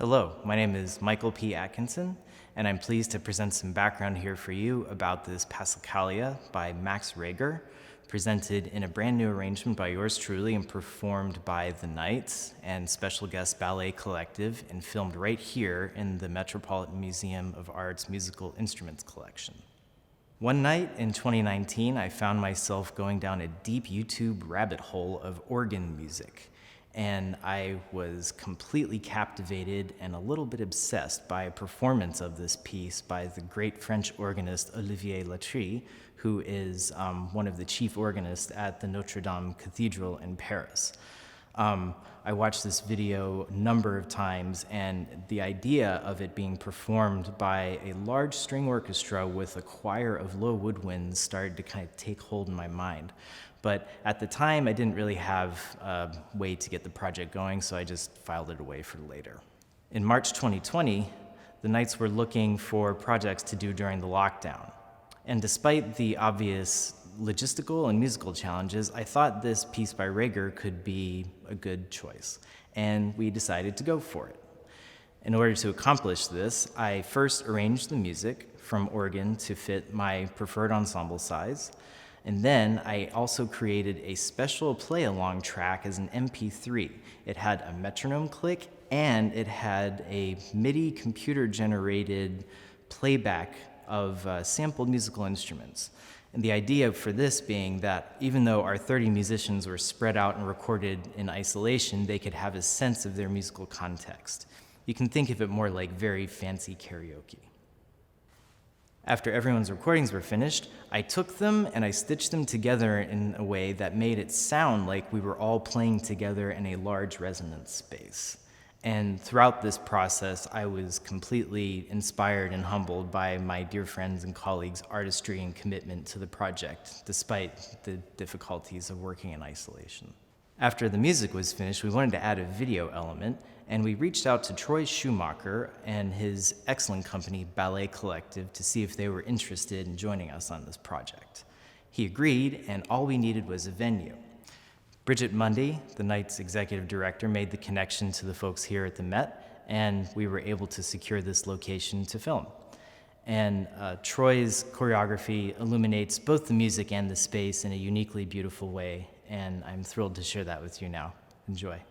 Hello, my name is Michael P. Atkinson, and I'm pleased to present some background here for you about this Passacaglia by Max Reger, presented in a brand new arrangement by yours truly and performed by the Knights and special guest BalletCollective and filmed right here in the Metropolitan Museum of Art's Musical Instruments collection. One night in 2019, I found myself going down a deep YouTube rabbit hole of organ music, and I was completely captivated and a little bit obsessed by a performance of this piece by the great French organist Olivier Latry, who is one of the chief organists at the Notre Dame Cathedral in Paris. I watched this video a number of times, and the idea of it being performed by a large string orchestra with a choir of low woodwinds started to kind of take hold in my mind. But at the time, I didn't really have a way to get the project going, so I just filed it away for later. In March 2020, the Knights were looking for projects to do during the lockdown. And despite the obvious logistical and musical challenges, I thought this piece by Reger could be a good choice, and we decided to go for it. In order to accomplish this, I first arranged the music from organ to fit my preferred ensemble size, and then I also created a special play-along track as an MP3. It had a metronome click, and it had a MIDI computer-generated playback of sampled musical instruments. And the idea for this being that even though our 30 musicians were spread out and recorded in isolation, they could have a sense of their musical context. You can think of it more like very fancy karaoke. After everyone's recordings were finished, I took them and I stitched them together in a way that made it sound like we were all playing together in a large resonance space. And throughout this process, I was completely inspired and humbled by my dear friends and colleagues' artistry and commitment to the project, despite the difficulties of working in isolation. After the music was finished, we wanted to add a video element, and we reached out to Troy Schumacher and his excellent company, BalletCollective, to see if they were interested in joining us on this project. He agreed, and all we needed was a venue. Bridget Mundy, the Knights executive director, made the connection to the folks here at the Met, and we were able to secure this location to film. And Troy's choreography illuminates both the music and the space in a uniquely beautiful way, and I'm thrilled to share that with you now. Enjoy.